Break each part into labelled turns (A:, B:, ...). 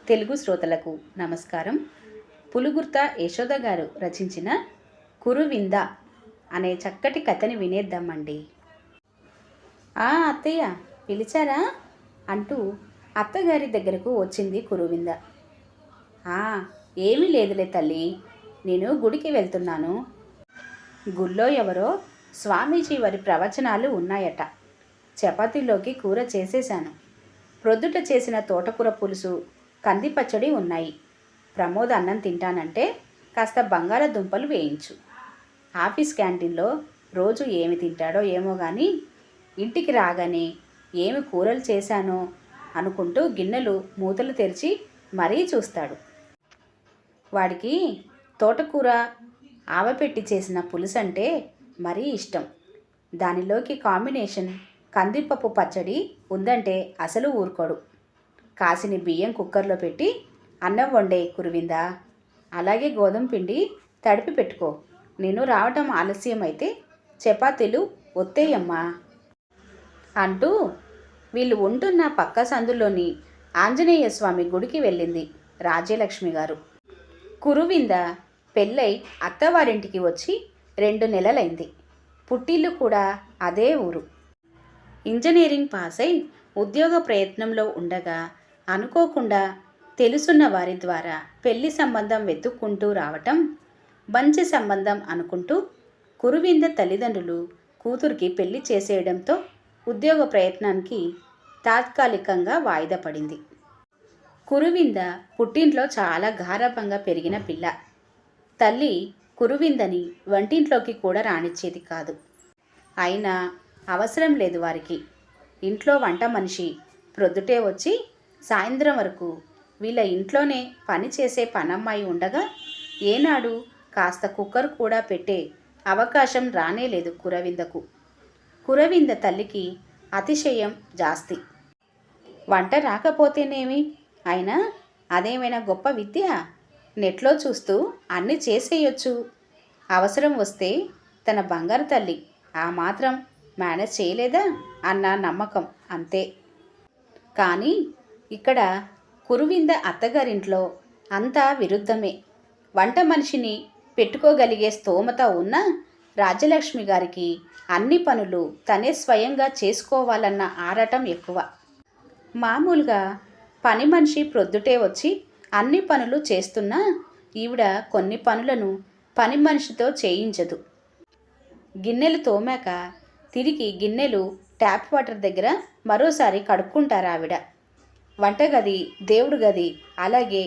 A: తెలుగు శ్రోతలకు నమస్కారం. పులుగుర్త యశోద గారు రచించిన కురువింద అనే చక్కటి కథని వినేద్దామండి. అత్తయ్య పిలిచారా అంటూ అత్తగారి దగ్గరకు వచ్చింది కురువింద. ఏమీ లేదులే తల్లి, నేను గుడికి వెళ్తున్నాను. గుళ్ళో ఎవరో స్వామీజీ వారి ప్రవచనాలు ఉన్నాయట. చపాతీలోకి కూర చేసేశాను. ప్రొద్దుట చేసిన తోటకూర పులుసు, కంది పచ్చడి ఉన్నాయి. ప్రమోద్ అన్నం తింటానంటే కాస్త బంగాళదుంపలు వేయించు. ఆఫీస్ క్యాంటీన్లో రోజు ఏమి తింటాడో ఏమో కానీ ఇంటికి రాగానే ఏమి కూరలు చేశానో అనుకుంటూ గిన్నెలు మూతలు తెరిచి మరీ చూస్తాడు. వాడికి తోటకూర ఆవపెట్టి చేసిన పులుసు అంటే మరీ ఇష్టం. దానిలోకి కాంబినేషన్ కందిపప్పు పచ్చడి ఉందంటే అసలు ఊరుకోడు. కాసిని బియ్యం కుక్కర్లో పెట్టి అన్నం వండే కురువిందా. అలాగే గోధుమ పిండి తడిపి పెట్టుకో. నేను రావటం ఆలస్యం అయితే చపాతీలు ఒత్తేయమ్మా అంటూ వీళ్ళు ఉంటున్న పక్క సందులోని ఆంజనేయ స్వామి గుడికి వెళ్ళింది రాజ్యలక్ష్మి గారు. కురువింద పెళ్ళై అత్తవారింటికి వచ్చి 2 నెలలైంది. పుట్టిల్లు కూడా అదే ఊరు. ఇంజనీరింగ్ పాస్ అయి ఉద్యోగ ప్రయత్నంలో ఉండగా అనుకోకుండా తెలుసున్న వారి ద్వారా పెళ్లి సంబంధం వెతుక్కుంటూ రావటం మంచి సంబంధం అనుకుంటూ కురువింద తల్లిదండ్రులు కూతురికి పెళ్లి చేసేయడంతో ఉద్యోగ ప్రయత్నానికి తాత్కాలికంగా వాయిదా పడింది. కురువింద పుట్టింట్లో చాలా గారాబంగా పెరిగిన పిల్ల. తల్లి కురువిందని వంటింట్లోకి కూడా రానిచ్చేది కాదు. అయినా అవసరం లేదు వారికి. ఇంట్లో వంట మనిషి ప్రొద్దుటే వచ్చి సాయంత్రం వరకు వీళ్ళ ఇంట్లోనే పని చేసే పనమ్మాయి ఉండగా ఏనాడు కాస్త కుక్కర్ కూడా పెట్టే అవకాశం రానేలేదు కురవిందకు. కురవింద తల్లికి అతిశయం జాస్తి. వంట రాకపోతేనేమి, అయినా అదేమైనా గొప్ప విద్య? నెట్లో చూస్తూ అన్నీ చేసేయొచ్చు. అవసరం వస్తే తన బంగారు తల్లి ఆ మాత్రం మేనేజ్ చేయలేదా అన్న నమ్మకం అంతే. కానీ ఇక్కడ కురువింద అత్తగారింట్లో అంతా విరుద్ధమే. వంట మనిషిని పెట్టుకోగలిగే స్తోమత ఉన్న రాజ్యలక్ష్మి గారికి అన్ని పనులు తనే స్వయంగా చేసుకోవాలన్న ఆరాటం ఎక్కువ. మామూలుగా పని మనిషి ప్రొద్దుటే వచ్చి అన్ని పనులు చేస్తున్నా ఈవిడ కొన్ని పనులను పని మనిషితో చేయించదు. గిన్నెలు తోమాక తిరిగి గిన్నెలు ట్యాప్ వాటర్ దగ్గర మరోసారి కడుక్కుంటారు ఆవిడ. వంటగది, దేవుడి గది, అలాగే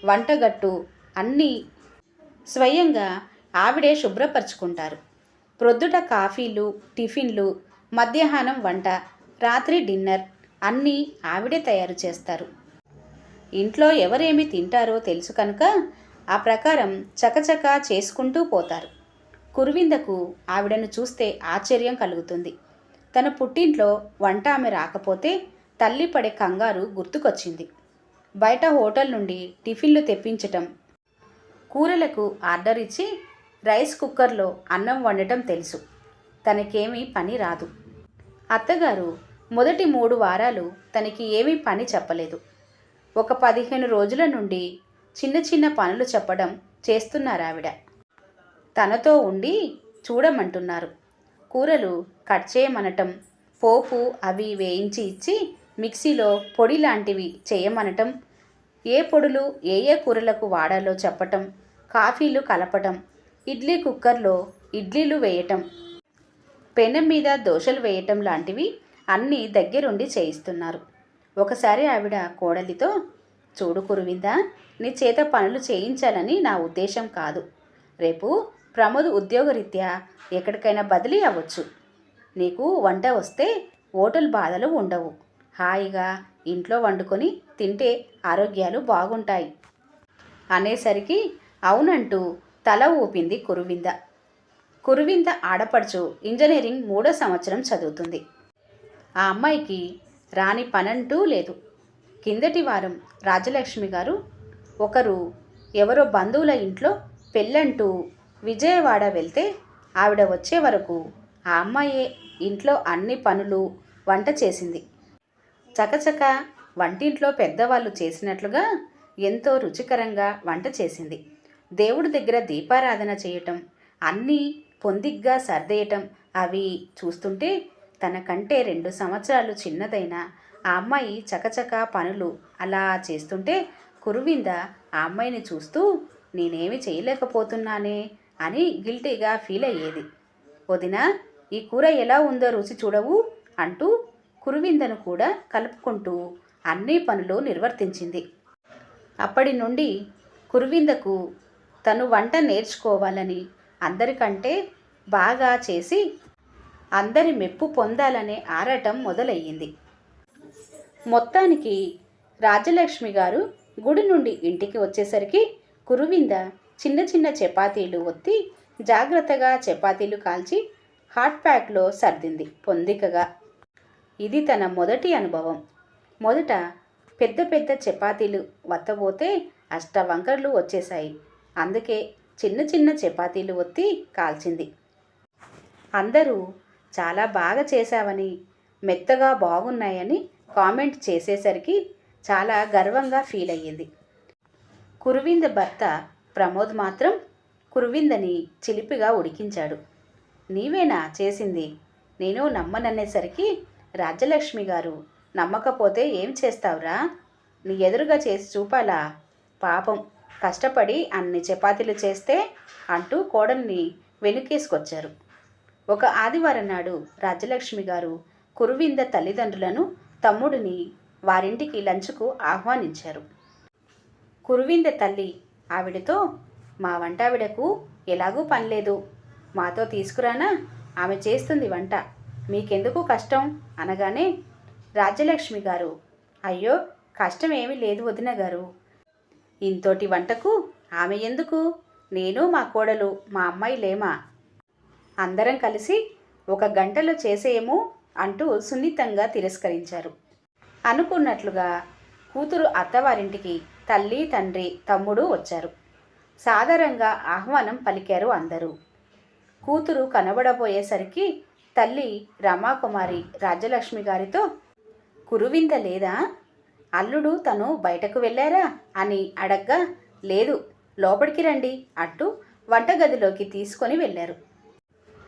A: వంటగట్టు అన్నీ స్వయంగా ఆవిడే శుభ్రపరుచుకుంటారు. ప్రొద్దుట కాఫీలు, టిఫిన్లు, మధ్యాహ్నం వంట, రాత్రి డిన్నర్ అన్నీ ఆవిడే తయారు చేస్తారు. ఇంట్లో ఎవరేమి తింటారో తెలుసు కనుక ఆ ప్రకారం చకచకా చేసుకుంటూ పోతారు. కురువిందకు ఆవిడను చూస్తే ఆశ్చర్యం కలుగుతుంది. తన పుట్టింట్లో వంట ఆమె రాకపోతే తల్లి పడే కంగారు గుర్తుకొచ్చింది. బయట హోటల్ నుండి టిఫిన్లు తెప్పించటం, కూరలకు ఆర్డర్ ఇచ్చి రైస్ కుక్కర్లో అన్నం వండటం తెలుసు. తనకేమీ పని రాదు. అత్తగారు మొదటి 3 వారాలు తనకి ఏమీ పని చెప్పలేదు. ఒక 15 రోజుల నుండి చిన్న చిన్న పనులు చెప్పడం చేస్తున్నారావిడ. తనతో ఉండి చూడమంటున్నారు. కూరలు కట్ చేయమనటం, పోపు అవి వేయించి ఇచ్చి మిక్సీలో పొడి లాంటివి చేయమనటం, ఏ పొడులు ఏ ఏ కూరలకు వాడాలో చెప్పటం, కాఫీలు కలపటం, ఇడ్లీ కుక్కర్లో ఇడ్లీలు వేయటం, పెనం మీద దోశలు వేయటం లాంటివి అన్నీ దగ్గరుండి చేయిస్తున్నారు. ఒకసారి ఆవిడ కోడలితో, చూడు కురువిందా, నీ చేత పనులు చేయించాలని నా ఉద్దేశం కాదు. రేపు ప్రమోద్ ఉద్యోగరీత్యా ఎక్కడికైనా బదిలీ అవ్వచ్చు. నీకు వంట వస్తే హోటల్ బాధలు ఉండవు. హాయిగా ఇంట్లో వండుకొని తింటే ఆరోగ్యాలు బాగుంటాయి అనేసరికి అవునంటూ తల ఊపింది కురువింద. కురువింద ఆడపడుచు ఇంజనీరింగ్ 3వ సంవత్సరం చదువుతుంది. ఆ అమ్మాయికి రాని పనంటూ లేదు. కిందటి వారం రాజ్యలక్ష్మి గారు ఒకరు ఎవరో బంధువుల ఇంట్లో పెళ్ళంటూ విజయవాడ వెళ్తే ఆవిడ వచ్చే వరకు ఆ అమ్మాయే ఇంట్లో అన్ని పనులు వంట చేసింది. చకచక వంటింట్లో పెద్దవాళ్ళు చేసినట్లుగా ఎంతో రుచికరంగా వంట చేసింది. దేవుడి దగ్గర దీపారాధన చేయటం, అన్నీ పొందిగ్గా సర్దేయటం అవి చూస్తుంటే తనకంటే 2 సంవత్సరాలు చిన్నదైన ఆ అమ్మాయి చకచకా పనులు అలా చేస్తుంటే కురువింద ఆ అమ్మాయిని చూస్తూ నేనేమి చేయలేకపోతున్నానే అని గిల్టీగా ఫీల్ అయ్యేది. వదినా, ఈ కూర ఎలా ఉందో రుచి చూడవు అంటూ కురువిందను కూడా కలుపుకుంటూ అన్ని పనులు నిర్వర్తించింది. అప్పటి నుండి కురువిందకు తను వంట నేర్చుకోవాలని, అందరికంటే బాగా చేసి అందరి మెప్పు పొందాలనే ఆరాటం మొదలయ్యింది. మొత్తానికి రాజలక్ష్మి గారు గుడి నుండి ఇంటికి వచ్చేసరికి కురువింద చిన్న చిన్న చపాతీలు ఒత్తి జాగ్రత్తగా చపాతీలు కాల్చి హాట్ ప్యాక్లో సర్దింది పొందికగా. ఇది తన మొదటి అనుభవం. మొదట పెద్ద పెద్ద చపాతీలు వత్తబోతే అష్టవంకర్లు వచ్చేశాయి. అందుకే చిన్న చిన్న చపాతీలు ఒత్తి కాల్చింది. అందరూ చాలా బాగా చేశావని, మెత్తగా బాగున్నాయని కామెంట్ చేసేసరికి చాలా గర్వంగా ఫీల్ అయ్యింది. కురువింద భర్త ప్రమోద్ మాత్రం కురువిందని చిలిపిగా ఉడికించాడు. నీవేనా చేసింది? నేను నమ్మననేసరికి రాజ్యలక్ష్మి గారు, నమ్మకపోతే ఏం చేస్తావురా, నీ ఎదురుగా చేసి చూపాలా, పాపం కష్టపడి అన్ని చపాతీలు చేస్తే అంటూ కోడల్ని వెనుకేసుకొచ్చారు. ఒక ఆదివారం నాడు రాజ్యలక్ష్మి గారు కురువింద తల్లిదండ్రులను, తమ్ముడిని వారింటికి లంచ్కు ఆహ్వానించారు. కురువింద తల్లి ఆవిడతో, మా వంటావిడకు ఎలాగూ పనిలేదు, మాతో తీసుకురానా, ఆమె చేస్తుంది వంట, మీకెందుకు కష్టం అనగానే రాజ్యలక్ష్మి గారు, అయ్యో కష్టం ఏమీ లేదు వదిన గారు, ఇంతోటి వంటకు ఆమె ఎందుకు, నేను మా కోడలు మా అమ్మాయి లేమా, అందరం కలిసి 1 గంటలో చేసేయము అంటూ సున్నితంగా తిరస్కరించారు. అనుకున్నట్లుగా కూతురు అత్తవారింటికి తల్లి, తండ్రి, తమ్ముడు వచ్చారు. సాదరంగా ఆహ్వానం పలికారు అందరూ. కూతురు కనబడబోయేసరికి తల్లి రమాకుమారి రాజ్యలక్ష్మి గారితో, కురువింద లేదా, అల్లుడు తను బయటకు వెళ్ళారా అని అడగ్గా, లేదు లోపలికి రండి అంటూ వంటగదిలోకి తీసుకొని వెళ్ళారు.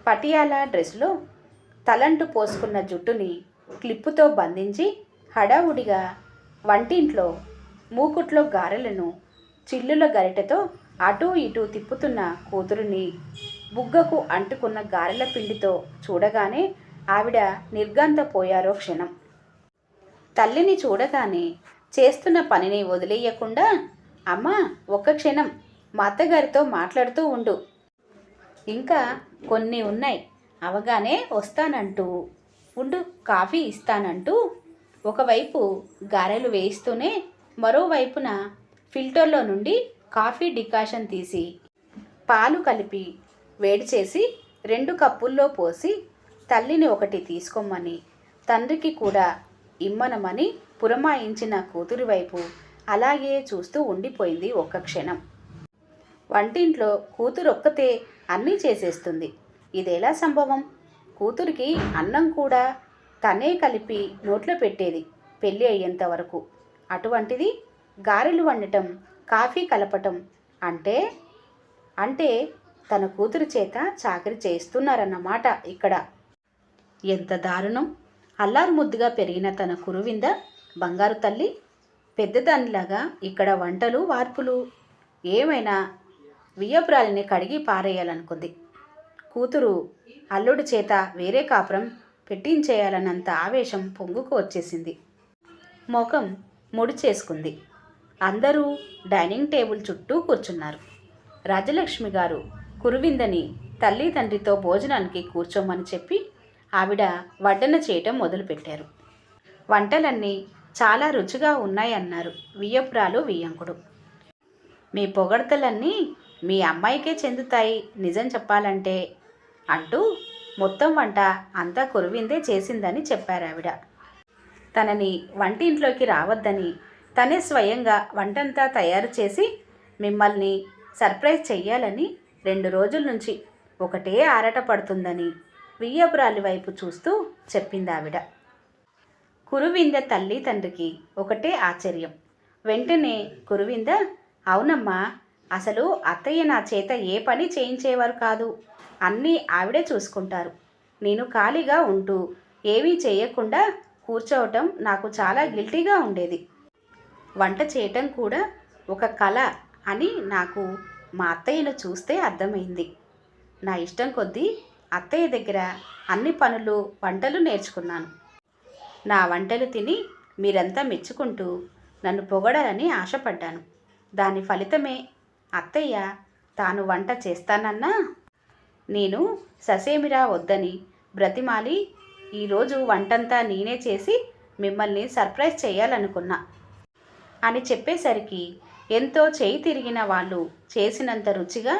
A: పటియాలా డ్రెస్లో తలంటు పోసుకున్న జుట్టుని క్లిప్పుతో బంధించి హడావుడిగా వంటింట్లో మూకుట్లో గారెలను చిల్లుల గరిటెతో అటూ ఇటూ తిప్పుతున్న కూతురుని బుగ్గకు అంటుకున్న గారెల పిండితో చూడగానే ఆవిడ నిర్ఘాంతపోయారో క్షణం. తల్లిని చూడగానే చేస్తున్న పనిని వదిలేయకుండా, అమ్మా ఒక్క క్షణం మా అత్తగారితో మాట్లాడుతూ ఉండు, ఇంకా కొన్ని ఉన్నాయి, అవగానే వస్తానంటూ ఉండు, కాఫీ ఇస్తానంటూ ఒకవైపు గారెలు వేయిస్తూనే మరోవైపున ఫిల్టర్లో నుండి కాఫీ డికాషన్ తీసి పాలు కలిపి వేడి చేసి 2 కప్పుల్లో పోసి తల్లిని ఒకటి తీసుకోమని తండ్రికి కూడా ఇమ్మనమని పురమాయించిన కూతురి వైపు అలాగే చూస్తూ ఉండిపోయింది ఒక్క క్షణం. వంటింట్లో కూతురొక్కతే అన్నీ చేసేస్తుంది, ఇదెలా సంభవం? కూతురికి అన్నం కూడా తనే కలిపి నోట్లో పెట్టేది పెళ్ళి అయ్యేంత వరకు. అటువంటిది గారెలు వండటం, కాఫీ కలపటం అంటే అంటే తన కూతురు చేత చాకరీ చేస్తున్నారన్నమాట ఇక్కడ. ఎంత దారుణం! అల్లారు ముద్దుగా పెరిగిన తన కురువింద బంగారు తల్లి పెద్దదానిలాగా ఇక్కడ వంటలు వార్పులు ఏమైనా వియ్యపురాలిని కడిగి పారేయాలనుకుంది. కూతురు అల్లుడి చేత వేరే కాపురం పెట్టించేయాలన్నంత ఆవేశం పొంగుకు వచ్చేసింది. ముఖం ముడి చేసుకుంది. అందరూ డైనింగ్ టేబుల్ చుట్టూ కూర్చున్నారు. రాజలక్ష్మి గారు కురువిందని తల్లి తండ్రితో భోజనానికి కూర్చోమని చెప్పి ఆవిడ వడ్డన చేయటం మొదలుపెట్టారు. వంటలన్నీ చాలా రుచిగా ఉన్నాయన్నారు వియ్యపురాలు వియ్యంకుడు. మీ పొగడ్తలన్నీ మీ అమ్మాయికే చెందుతాయి నిజం చెప్పాలంటే అంటూ మొత్తం వంట అంతా కురువిందే చేసిందని చెప్పారావిడ. తనని వంటింట్లోకి రావద్దని, తనే స్వయంగా వంటంతా తయారు చేసి మిమ్మల్ని సర్ప్రైజ్ చెయ్యాలని 2 రోజుల నుంచి ఒకటే ఆరాట పడుతుందని వియ్యపురాలి వైపు చూస్తూ చెప్పిందావిడ. కురువింద తల్లి తండ్రికి ఒకటే ఆశ్చర్యం. వెంటనే కురువింద, అవునమ్మా, అసలు అత్తయ్య నా చేత ఏ పని చేయించేవారు కాదు. అన్నీ ఆవిడే చూసుకుంటారు. నేను ఖాళీగా ఉంటూ ఏమీ చేయకుండా కూర్చోవటం నాకు చాలా గిల్టీగా ఉండేది. వంట చేయటం కూడా ఒక కళ అని నాకు మా అత్తయ్యను చూస్తే అర్థమైంది. నా ఇష్టం కొద్దీ అత్తయ్య దగ్గర అన్ని పనులు, వంటలు నేర్చుకున్నాను. నా వంటలు తిని మీరంతా మెచ్చుకుంటూ నన్ను పొగడాలని ఆశపడ్డాను. దాని ఫలితమే అత్తయ్య తాను వంట చేస్తానన్నా నేను ససేమిరా వద్దని బ్రతిమాలి ఈరోజు వంటంతా నేనే చేసి మిమ్మల్ని సర్ప్రైజ్ చేయాలనుకున్నా అని చెప్పేసరికి ఎంతో చేయి తిరిగిన వాళ్ళు చేసినంత రుచిగా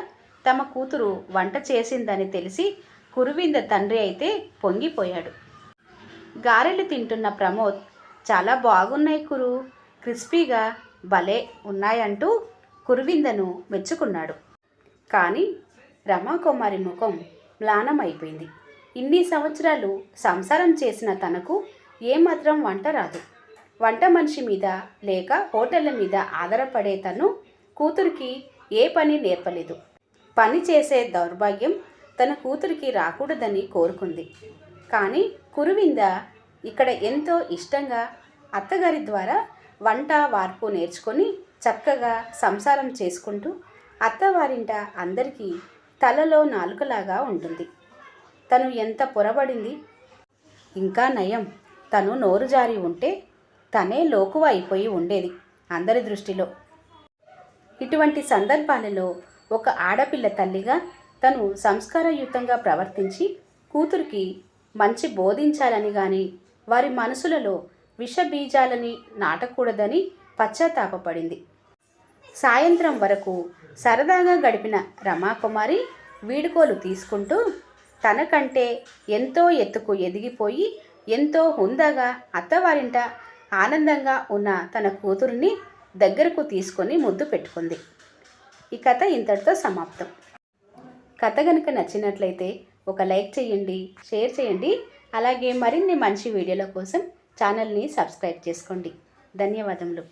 A: తమ కూతురు వంట చేసిందని తెలిసి కురువింద తండ్రి అయితే పొంగిపోయాడు. గారెలు తింటున్న ప్రమోద్, చాలా బాగున్నాయి కురు, క్రిస్పీగా భలే ఉన్నాయంటూ కురువిందను మెచ్చుకున్నాడు. కానీ రమాకుమారి ముఖం మ్లానమైపోయింది. ఇన్ని సంవత్సరాలు సంసారం చేసిన తనకు ఏమాత్రం వంట రాదు. వంట మనిషి మీద లేక హోటళ్ళ మీద ఆధారపడే తను కూతురికి ఏ పని నేర్పలేదు. పని చేసే దౌర్భాగ్యం తన కూతురికి రాకూడదని కోరుకుంది. కానీ కురువింద ఇక్కడ ఎంతో ఇష్టంగా అత్తగారి ద్వారా వంట వార్పు నేర్చుకొని చక్కగా సంసారం చేసుకుంటూ అత్తవారింట అందరికీ తలలో నాలుకలాగా ఉంటుంది. తను ఎంత పొరబడింది. ఇంకా నయం, తను నోరు జారి ఉంటే తనే లోకువ అయిపోయి ఉండేది అందరి దృష్టిలో. ఇటువంటి సందర్భాలలో ఒక ఆడపిల్ల తల్లిగా తను సంస్కారయుతంగా ప్రవర్తించి కూతురికి మంచి బోధించాలని కానీ వారి మనసులలో విషబీజాలని నాటకూడదని పశ్చాత్తాపపడింది. సాయంత్రం వరకు సరదాగా గడిపిన రమాకుమారి వీడుకోలు తీసుకుంటూ తనకంటే ఎంతో ఎత్తుకు ఎదిగిపోయి ఎంతో హుందాగా అత్తవారింట ఆనందంగా ఉన్న తన కూతురిని దగ్గరకు తీసుకొని ముద్దు పెట్టుకుంది. ఈ కథ ఇంతటితో సమాప్తం. కథ కనుక నచ్చినట్లయితే ఒక లైక్ చేయండి, షేర్ చేయండి. అలాగే మరిన్ని మంచి వీడియోల కోసం ఛానల్ని సబ్స్క్రైబ్ చేసుకోండి. ధన్యవాదములు.